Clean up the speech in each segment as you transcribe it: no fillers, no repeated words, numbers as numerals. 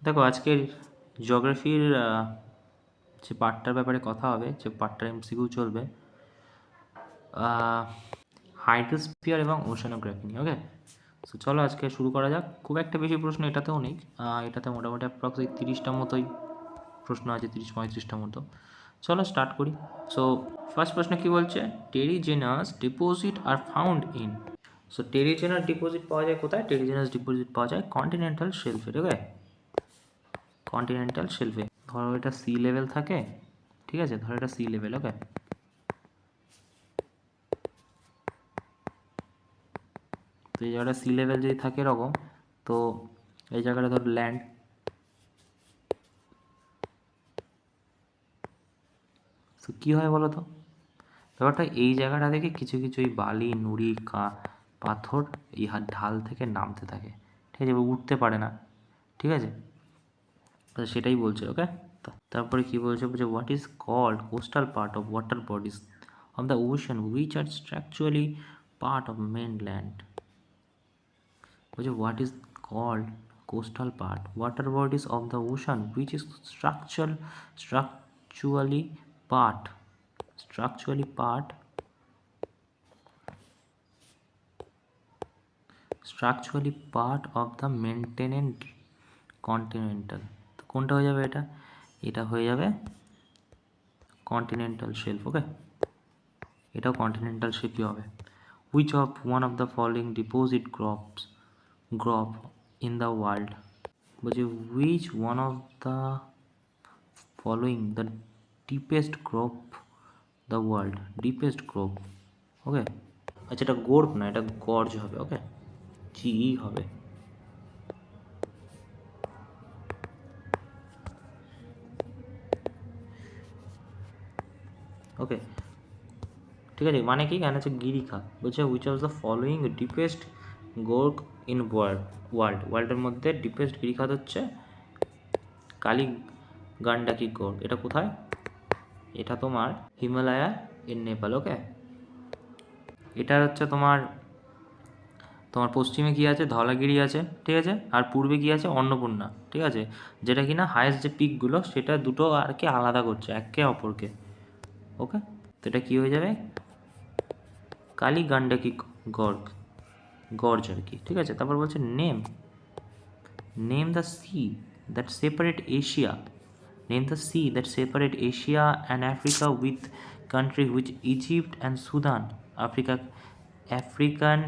দেখো আজকের জিওগ্রাফির যে পার্টটার ব্যাপারে কথা হবে, যে পার্টটার এমসিকিউ চলবে হাইড্রোস্ফিয়ার এবং ওশানোগ্রাফি নিয়ে। ওকে, সো চলো আজকে শুরু করা যাক। খুব একটা বেশি প্রশ্ন এটাতেও নেই, এটাতে মোটামুটি অ্যাপ্রক্সিমেট 30টার মতোই প্রশ্ন আছে, 30-35টার মতো। চলো স্টার্ট করি। সো ফার্স্ট প্রশ্ন কি বলছে, terrigenous deposit are found in. So terrigenous deposit পাওয়া যায় কোথায়? টেরিজেনাস ডিপোজিট পাওয়া যায় কন্টিনেন্টাল শেলফে। ওকে, কন্টিনেন্টাল শেলফে। ধরো এটা সি লেভেল থাকে, ঠিক আছে, ধরো এটা সি লেভেল। ওকে, তো এই জায়গাটা সি লেভেল যদি থাকে এরকম, তো এই জায়গাটা ধরো ল্যান্ড, তো কী হয় বলো তো, ব্যাপারটা এই জায়গাটা থেকে কিছু কিছু এই বালি নুড়ি পাথর এই ঢাল থেকে নামতে থাকে, ঠিক আছে, উঠতে পারে না, ঠিক আছে, তো সেটাই বলছে। ওকে, তারপরে কি বলছে, বলছে what is called coastal part of water bodies of the ocean which are structurally part of mainland. বলছে what is called coastal part water bodies of the ocean which is structurally part structurally part of the maintained continental। তো কোনটা হয়ে যাবে? এটা হয়ে যাবে continental shelf. ওকে, এটাও continental শেলফই হবে। Which of one of the following deposit gorge in the world. বলছে which one of the following the deepest gorge the world, deepest gorge. Okay, আচ্ছা এটা গোর্প না, এটা গর্জ হবে। ওকে, জিই হবে। ওকে, ঠিক আছে, মানে কি, কেন হচ্ছে গিরিখা। বলছে which of the following deepest gorge in ওয়ার্ল্ডের মধ্যে ডিপেস্ট গিরিখাত হচ্ছে কালী গান্ডাকি গোর্গ। এটা কোথায়? এটা তোমার হিমালয়া ইন নেপাল। ওকে, এটা হচ্ছে তোমার পশ্চিমে কি আছে? ধওলাগিরি আছে, ঠিক আছে, আর পূর্বে কি আছে? অন্নপূর্ণা, ঠিক আছে, যেটা কিনা হায়েস্ট যে পিকগুলো সেটা দুটো আর কি আলাদা করছে একে অপরকে। ওকে, তো এটা কী হয়ে যাবে? কালী গান্ডাকি গর্জ আর কি, ঠিক আছে। তারপর বলছে name the see that separate Asia, and Africa with country which Egypt and Sudan, African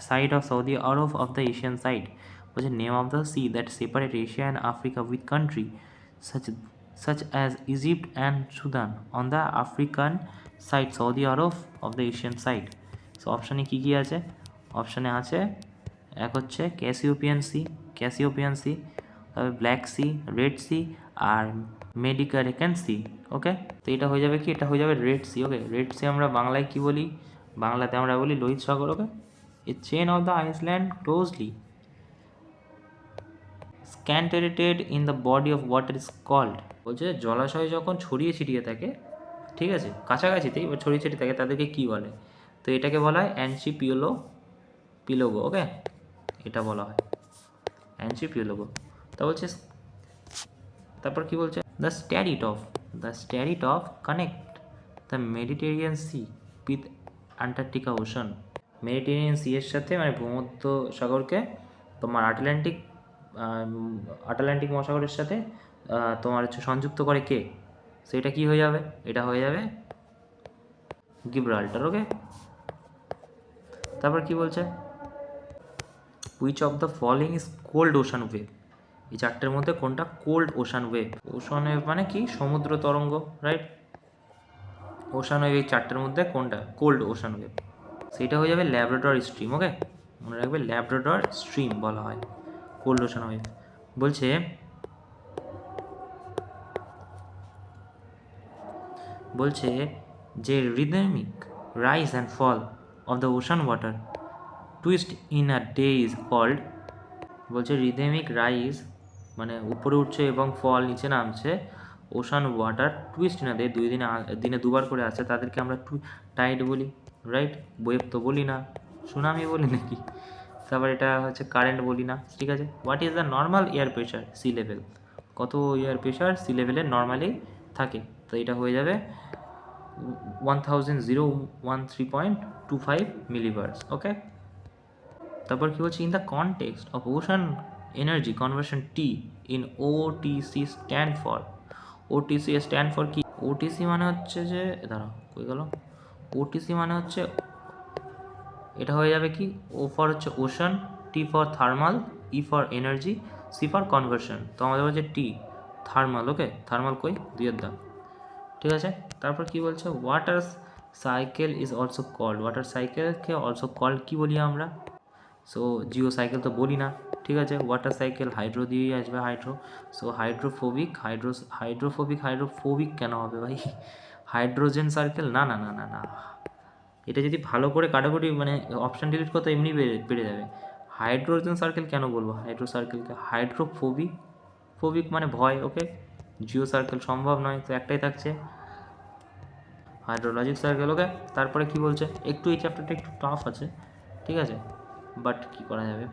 side of Saudi Arab of the Asian side। বলছে name of the sea that separate Asia and Africa with country such as Egypt and Sudan on the African side, Saudi Arab of the Asian side। So অপশানে কী কী আছে? অপশানে আছে এক হচ্ছে Caspian sea, তারপরে ব্ল্যাক সি, রেড সি আর মেডিটারেনিয়ান সি। ওকে, তো এটা হয়ে যাবে কি? এটা হয়ে যাবে red sea. Okay, red sea আমরা বাংলায় কি বলি? বাংলাতে আমরা বলি লোহিত সাগর। Okay, a chain of the island closely scattered in the body of water is called. বলছে জলাশয় যখন ছড়িয়ে ছিটিয়ে থাকে, ঠিক আছে, কাছাকাছিতেই বা ছড়িয়ে ছিটিয়ে থাকে, তাদেরকে কী বলে? তো এটাকে বলা হয় পিলোগো। ওকে, এটা বলা হয় পিলোগো। তা বলছে, তারপর কি বলছে? The strait of connect the Mediterranean sea with Antarctica ocean. Mediterranean sea এর সাথে, মানে ভূমধ্য সাগরকে তোমার আটলান্টিক মহাসাগরের সাথে তোমার হচ্ছে সংযুক্ত করে কে? সেটা কি হয়ে যাবে? এটা হয়ে যাবে গিব্রাল্টার। ওকে, তারপর কি বলছে? Which of the following is cold ocean wave. এই চারটের মধ্যে কোনটা cold ocean wave? Ocean wave মানে কি? সমুদ্র তরঙ্গ, রাইট? ওশান ওয়েভ এই চারটের মধ্যে কোনটা কোল্ড ওশান ওয়েভ? সেটা হয়ে যাবে ল্যাব্রাডর স্ট্রিম। ওকে, মনে রাখবে ল্যাব্রাডর স্ট্রিম বলা হয় কোল্ড ওশান ওয়েভ। বলছে যে rhythmic rise and fall of the ocean water twice in a day is called. বলছে রিদমিক রাইজ মানে উপরে উঠছে এবং ফল নিচে নামছে, ওশান ওয়াটার টুইস্ট না দে, দিনে দুবার করে আসছে, তাদেরকে আমরা টাইড বলি, রাইট? ওয়েভ তো বলি না, সুনামি বলি নাকি? তারপর এটা হচ্ছে কারেন্ট বলি না, ঠিক আছে। What is the normal air pressure sea level? কত এয়ার প্রেশার সি লেভেলের নর্মালি থাকে। তো এটা হয়ে যাবে 1013.25 মিলিবার্স। ওকে, তারপর কি বলছে, in the context of ocean energy conversion T in OTC stand for কি? ওটিসি মানে হচ্ছে যে, দাঁড়াও কই গেল, ওটিসি মানে হচ্ছে, এটা হয়ে যাবে কি, ও ফর হচ্ছে ocean, T for thermal, E for energy, C for conversion. তো আমাদের হচ্ছে টি থার্মাল। ওকে, থার্মাল কই, দুইয়ের দাম, ঠিক আছে। তারপর কি বলছে, water cycle is also called, water সাইকেলকে অলসো কল্ড কি বলি আমরা? সো জিও সাইকেল তো বলি না, ঠিক আছে। ওয়াটার সাইকেল হাইড্রো দিয়েই আসবে, হাইড্রো। সো হাইড্রোফোবিক, হাইড্রোফোবিক কেন হবে ভাই? হাইড্রোজেন সার্কেল, না না না না না, এটা যদি ভালো করে কাটাকুটি মানে অপশান ডিলিট করতে এমনি বেড়ে যাবে। হাইড্রোজেন সার্কেল কেন বলবো হাইড্রো সার্কেলকে? হাইড্রোফোবিক, ফোবিক মানে ভয়। ওকে, জিও সার্কেল সম্ভব নয়, তো একটাই থাকছে হাইড্রোলজিক সার্কেল। ওকে, তারপরে কি বলছে, একটু এই চ্যাপ্টারটা একটু টাফ আছে, ঠিক আছে, বাট কি করা যাবে।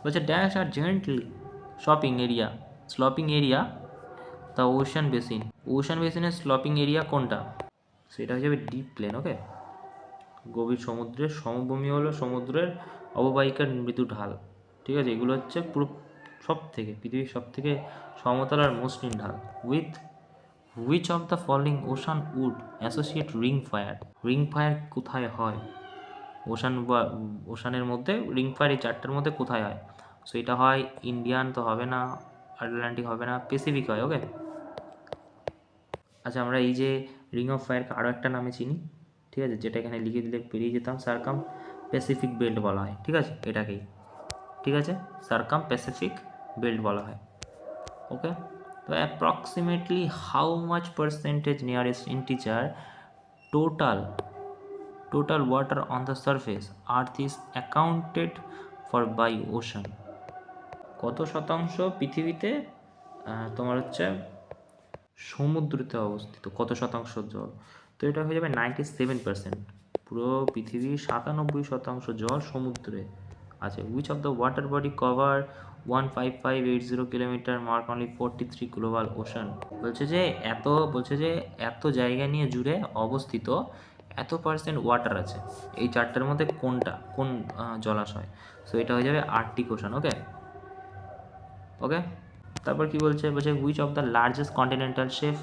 বলছে dash are gently sloping area the ocean basin, ocean বেসিনের স্লপিং এরিয়া কোনটা? সেটা হয়ে যাবে ডিপ প্লেন। ওকে, গভীর সমুদ্রের সমভূমি হলো সমুদ্রের অববাহিকার মৃদু ঢাল, ঠিক আছে। এগুলো হচ্ছে পুরো সব থেকে পৃথিবীর সব থেকে সমতল আর মসৃণ ঢাল। With which of the following ocean would associate ring fire কোথায় হয়? ওশান বা ওশানের মধ্যে রিং ফায়ার এই চারটার মধ্যে কোথায় হয়? সো এটা হয় ইন্ডিয়ান তো হবে না, আটলান্টিক হবে না, প্যাসিফিক হয়। ওকে, আচ্ছা আমরা এই যে রিং অফ ফায়ারকে আরও একটা নামে চিনি, ঠিক আছে, যেটা এখানে লিখে দিলে পেরিয়ে যেতাম, সার্কাম প্যাসিফিক বেল্ট বলা হয়, ঠিক আছে, এটাকেই, ঠিক আছে, সার্কাম প্যাসিফিক বেল্ট বলা হয়। ওকে, তো approximately how much percentage nearest integer total water on the surface earth is accounted for by ocean? কত শতাংশ পৃথিবীতে তোমার হচ্ছে সমুদ্রতে অবস্থিত, কত শতাংশ জল? তো এটা হয়ে যাবে 97%। পুরো পৃথিবীর 97% জল সমুদ্রে আছে। Which of the water body cover 15580 kilometre mark only 43 global ocean? বলছে যে এত জায়গা নিয়ে জুড়ে অবস্থিত এত পার্সেন্ট ওয়াটার আছে, এই চারটার মধ্যে কোন জলাশয়? সো এটা হয়ে যাবে আর্কটিক ওশান। ওকে, ওকে, তারপর কি বলছে, which of the largest continental shelf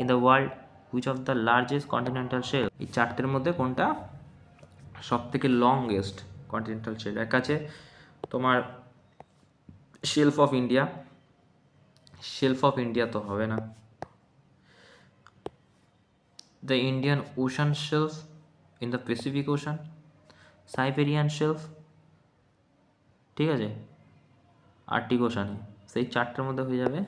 in the world, which of the largest continental shelf, এই চারটের মধ্যে কোনটা সব থেকে লংগেস্ট কন্টিনেন্টাল শেলফ? এক আছে তোমার শেলফ অফ ইন্ডিয়া তো হবে না, the Indian ocean shelf in the Pacific ocean, Siberian shelf, ঠিক আছে, আর্কটিক ওশানে। সেই চারটার মধ্যে হয়ে যাবে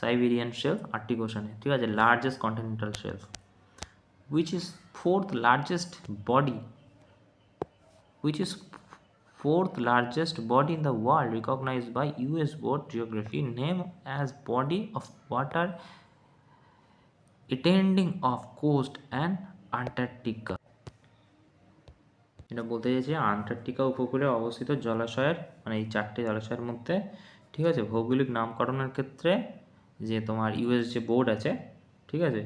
সাইবেরিয়ান শেলফ, আর্কটিক ওশানে, ঠিক আছে, largest continental shelf. which is fourth largest body which is fourth largest body in the world recognized by US World Geography, name as body of water extending off coast and Antarctica? এটা বলতে চাইছে Antarctica উপকূলে অবস্থিত জলাশয়ের মানে এই চারটে জলাশয়ের মধ্যে, ঠিক আছে, ভৌগোলিক নামকরণের ক্ষেত্রে যে তোমার ইউএস যে বোর্ড আছে, ঠিক আছে,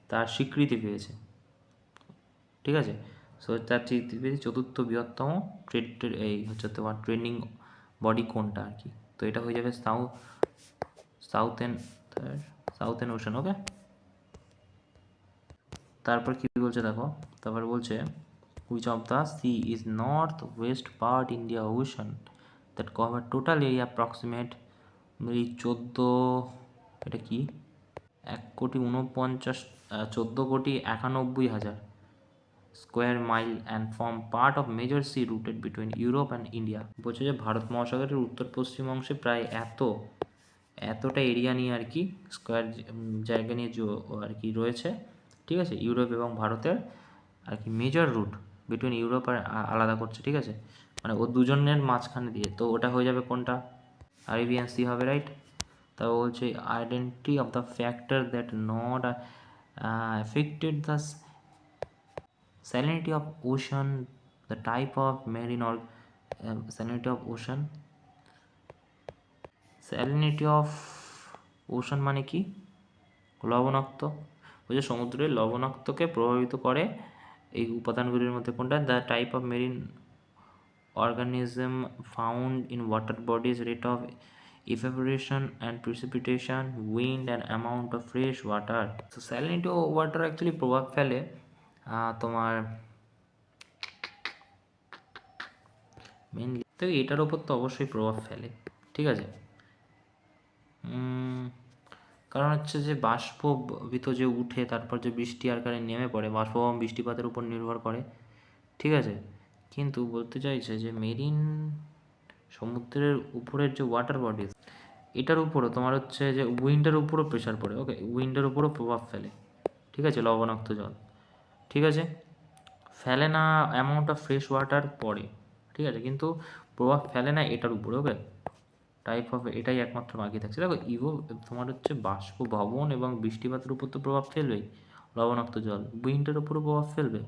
তার স্বীকৃতি পেয়েছে, ঠিক আছে। সো তার পৃথিবীর চতুর্থ বৃহত্তম এই হচ্ছে তোমার ট্রেন্ডিং বডি কোনটা আর কি? তো এটা হয়ে যাবে সাউথেন ওশান। ওকে, তারপর কি বলছে দেখো, তারপর বলছে which of the sea is north west part India ocean that cover total area approximate এই 14,91,091,000 square mile and form part of major sea routed between Europe and India. বলছে যে ভারত মহাসাগরের উত্তর পশ্চিম অংশে প্রায় এতটা এরিয়া নিয়ে আর কি, স্কোয়ার জায়গা নিয়ে আর কি রয়েছে, ঠিক আছে, ইউরোপ এবং ভারতের আর কি মেজর রুট বিটুইন ইউরোপ আর আলাদা করছে, ঠিক আছে, মানে ও দুজনের মাঝখানে দিয়ে। তো ওটা হয়ে যাবে কোনটা? আরবিয়ান সি হবে, রাইট। তারপর বলছে identity of the factor that not affected the salinity of ocean, the type of marine or salinity of ocean মানে কি? লবণাক্ত। ওই যে সমুদ্রের লবণাক্তকে প্রভাবিত করে এই উপাদানগুলির মধ্যে কোনটা? The type of marine organism found in water bodies, rate of evaporation and precipitation, wind and amount of fresh water. So salinity of water actually প্রভাব ফেলে তোমার মেনলি তো এটার ওপর তো অবশ্যই প্রভাব ফেলে, ঠিক আছে। কারণ হচ্ছে যে বাষ্পীত যে উঠে তারপর যে বৃষ্টি আকারে নেমে পড়ে, বাষ্পভবন বৃষ্টিপাতের উপর নির্ভর করে, ঠিক আছে। কিন্তু বলতে চাইছে যে মেরিন সমুদ্রের উপরের যে ওয়াটার বডিজ, এটার উপরও তোমার হচ্ছে যে উইন্ডের উপরও প্রেশার পড়ে, ওকে, উইন্ডের উপরও প্রভাব ফেলে, ঠিক আছে, লবণাক্ত জল, ঠিক আছে। ফেলে না অ্যামাউন্ট অফ ফ্রেশ ওয়াটার পড়ে, ঠিক আছে, কিন্তু প্রভাব ফেলে না এটার উপরে, ওকে। টাইপ অফ এটাই একমাত্র বাকি থাকছে। দেখো তোমার হচ্ছে বাষ্প ভবন এবং বৃষ্টিপাতের উপর তো প্রভাব ফেলবেই লবণাক্ত জল, উইন্ডের উপরও প্রভাব ফেলবে,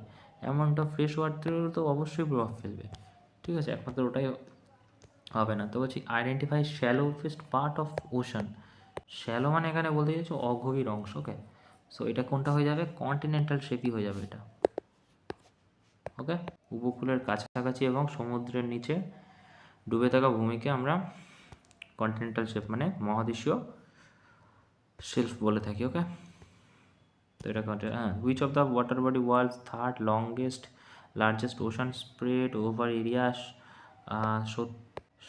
অ্যামাউন্ট অফ ফ্রেশ ওয়াটারেরও তো অবশ্যই প্রভাব ফেলবে, ঠিক আছে, একমাত্র ওটাই হবে না। তো বলছি identify shallowest part of ocean. Shallow মানে এখানে বলতে চাইছো অগভীর অংশ, ওকে। সো এটা কোনটা হয়ে যাবে? কন্টিনেন্টাল শেপই হয়ে যাবে এটা, ওকে। উপকূলের কাছাকাছি এবং সমুদ্রের নিচে ডুবে থাকা ভূমিকে আমরা কন্টিনেন্টাল শেপ মানে মহাদেশীয় শেলফ বলে থাকি, ওকে। তো এটা which of the water body world's third longest largest ocean spread over areas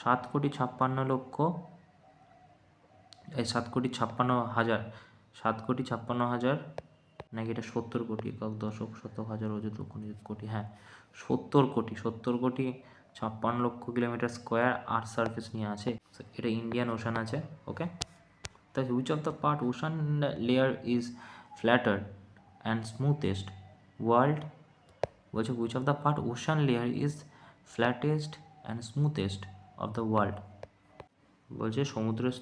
7,56,00,000 এই 7,56,000 7,56,000 নাকি এটা 70 কোটি, একক দশক শতক হাজার অযুত লক্ষ নিযুত কোটি, হ্যাঁ 70,56,00,000 কিলোমিটার আর্থ সারফেস নিয়ে আছে। এটা ইন্ডিয়ান ওশান আছে, ওকে। তাই which of the part ocean layer is flatter and smoothest world, বলছে which of the part ocean layer is flattest and smoothest of the world, বলছে সমুদ্রের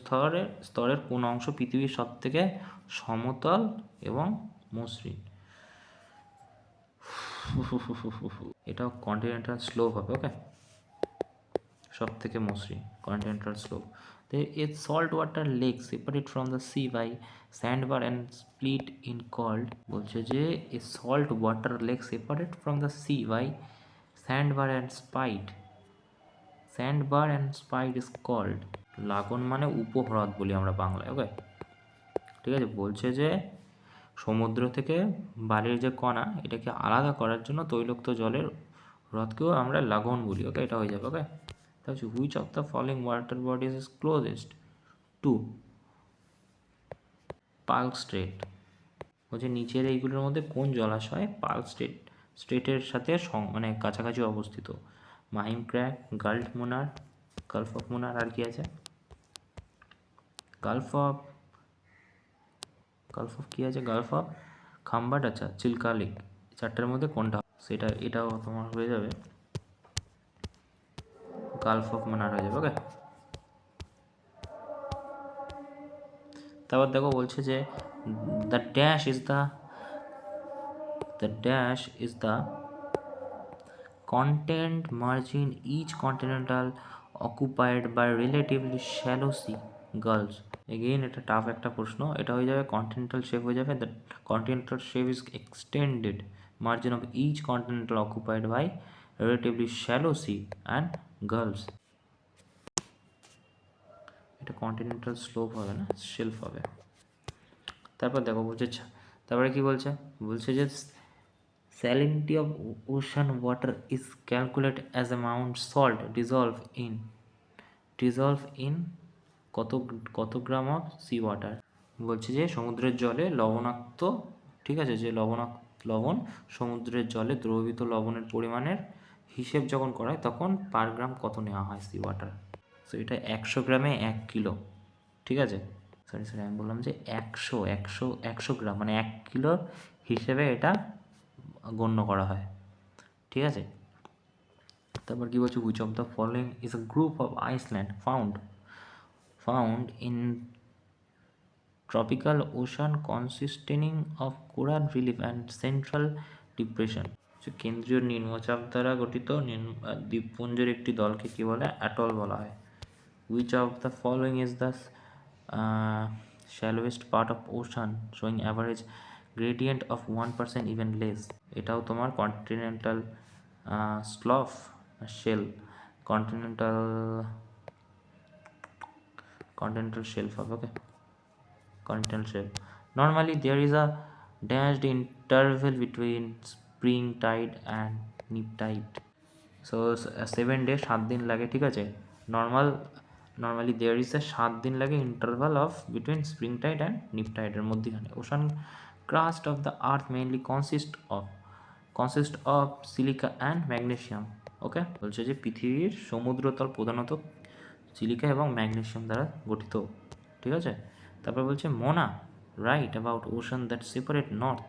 স্তরের কোন অংশ পৃথিবীর সব থেকে সমতল এবং মসৃণ। এটাও কন্টিনেন্টাল স্লোপ হবে, ওকে, সব থেকে মসৃণ continental slope. A salt water lake separate from the sea by sandbar and split in called, বলছে যে a salt water lake separate from the sea by sandbar and spit is called. Lagoon মানে উপহ্রদ বলি আমরা বাংলায়, ওকে, ঠিক আছে। বলছে যে সমুদ্র থেকে বালির যে কণা এটাকে আলাদা করার জন্য তৈলাক্ত জলের হ্রদকেও আমরা লাগন বলি, ওকে, এটা হয়ে যাবে, ওকে। তাহলে which of the following water bodies is closest to park straight, বলছে নিচের এইগুলোর মধ্যে কোন জলাশয় পার্ক স্ট্রেটের সাথে মানে কাছাকাছি অবস্থিত? Mahim creek, gulf of Mannar, আর কি আছে? গালফ অফ কি আছে? গালফ অফ খাম্বাট, আচ্ছা চিল্কা লেক, চারটার মধ্যে কোনটা? এটাও তোমার হয়ে যাবে গালফ অফ মানার হয়ে যাবে, ওকে। তারপর দেখো বলছে যে the dash is the content margin each continental occupied by relatively shallow sea gulfs. Again এটা টাফ একটা প্রশ্ন, এটা হয়ে যাবে কন্টিনেন্টাল শেপ হয়ে যাবে। The continental shape is extended margin of each continental occupied by relatively shallow C and gulfs. এটা continental slope হবে না, শেলফ হবে। তারপর দেখো বলছে তারপরে কি বলছে? বলছে যে salinity of ocean water is calculated as amount salt dissolve in কত গ্রাম অফ সি ওয়াটার। বলছে যে সমুদ্রের জলে লবণাক্ত, ঠিক আছে, যে লবণ সমুদ্রের জলে দ্রবীভূত লবণের পরিমাণের হিসেব যখন করা হয় তখন পার গ্রাম কত নেওয়া হয় সি ওয়াটার। সো এটা 100 গ্রামে 1 কিলো, ঠিক আছে। সরি আমি বললাম যে 100 গ্রাম মানে 1 কিলো হিসেবে এটা গণ্য করা হয়, ঠিক আছে। তারপর কি বলছে which of the following is a group of Iceland found in tropical ocean consisting of coral relief and central depression. কেন্দ্রীয় নিম্নচাপ দ্বারা গঠিত দ্বীপপুঞ্জের একটি দলকে কি বলে? অ্যাটল বলা হয়। Which of the following is the shallowest part of ocean showing average gradient of 1% even less. এটাও তোমার continental slope shelf continental continental shelf হবে ওকে continental shelf. Normally there is a dashed interval between spring tide and nip tide. So 7 days 7 দিন লাগে ঠিক আছে normally there is a 7 দিন লাগে interval of between spring tide and nip tide এর মধ্যখানে ocean crust of the earth mainly consist of silica and magnesium. ওকে বলছে যে পৃথিবীর সমুদ্রতল প্রধানত সিলিকা এবং ম্যাগনেসিয়াম দ্বারা গঠিত ঠিক আছে তারপর বলছে Mona right about ocean that separate north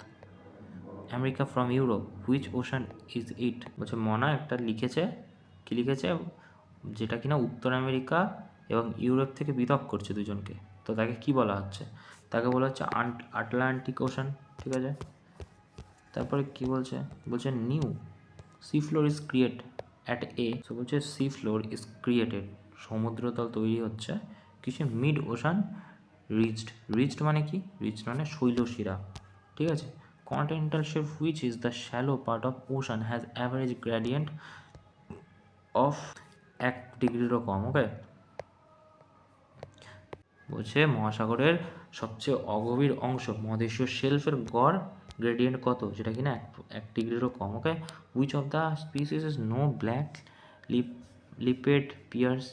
America from Europe which ocean is it বলছে মনা একটা লিখেছে কি লিখেছে যেটা কিনা উত্তর আমেরিকা এবং ইউরোপ থেকে পৃথক করছে দুজনকে তো তাকে কি বলা হচ্ছে তাকে বলা হচ্ছে আটলান্টিক ওশান ঠিক আছে তারপরে কি বলছে বলছে new C floor is create at a so বলছে সি ফ্লোর ইজ ক্রিয়েটেড সমুদ্রতল তৈরি হচ্ছে কিছু মিড ওশান রিচড মানে কি রিচড মানে শৈলশিরা ঠিক আছে continental shelf which is the shallow part of ocean has average gradient of 1 ডিগ্রিরও কম ওকে বলছে মহাসাগরের সবচেয়ে অগভীর অংশ মহাদেশীয় শেলফের গড় গ্রেডিয়েন্ট কত যেটা কিনা 1 ডিগ্রিরও কম okay which of the species is known black lipped pearl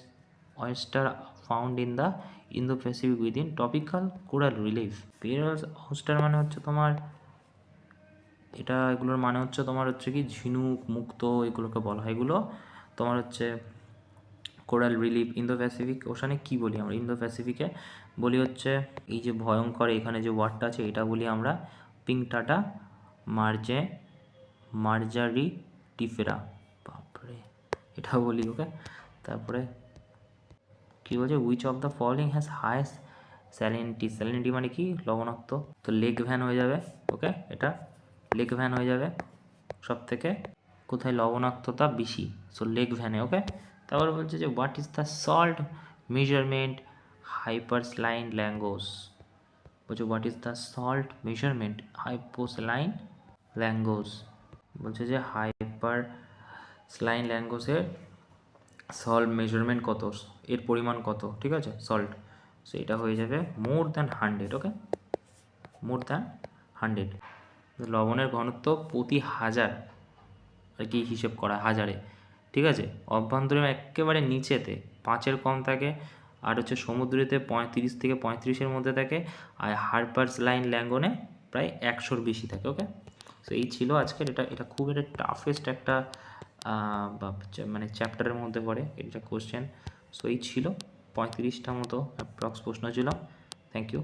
oyster found in the Indo-Pacific within tropical coral relief. Pearls oyster মানে হচ্ছে তোমার এটা এগুলোর মানে হচ্ছে তোমার হচ্ছে কি ঝিনুক মুক্ত এগুলোকে বলা হয় এগুলো তোমার হচ্ছে coral relief Indo Pacific Oshane কি বলি আমরা ইন্দো প্যাসিফিকে বলি হচ্ছে এই যে ভয়ঙ্কর এখানে যে ওয়ার্ডটা আছে এটা বলি আমরা পিংটাটা মার্জারি টিফেরা বাপরে এটা বলি ওকে তারপরে কি বলছে which of the following has highest salinity মানে কি লবণাক্ত তো লেগ ভ্যান হয়ে যাবে ওকে এটা লেগ ভ্যান হয়ে যাবে সব থেকে কোথায় লবণাক্ততা বেশি সো লেগ ভ্যানে ওকে তারপর বলছে যে what is the salt measurement hypersaline lagoons বলছে what is the salt measurement hyposaline lagoons বলছে যে হাইপারস্লাইন ল্যাঙ্গোসের সল্ট মেজারমেন্ট কত এর পরিমাণ কত ঠিক আছে সল্ট সো এটা হয়ে যাবে মোর দ্যান 100 ওকে মোর দ্যান 100 লবণের ঘনত্ব প্রতি 1000 আর কি হিসেব করা হাজারে ঠিক আছে অভ্যন্তরীণ একেবারে নিচেতে 5-এর কম থাকে আর হচ্ছে সমুদ্রেতে 35 থেকে 35-এর মধ্যে থাকে আর হাইপারস্লাইন ল্যাঙ্গনে প্রায় 100-র বেশি থাকে ওকে সো এই ছিল আজকের এটা খুব একটা টাফেস্ট একটা মানে চ্যাপ্টারের মধ্যে পড়ে এটা কোশ্চেন সো এই ছিল 35টা মতো অ্যাপ্রক্স প্রশ্ন ছিল থ্যাংক ইউ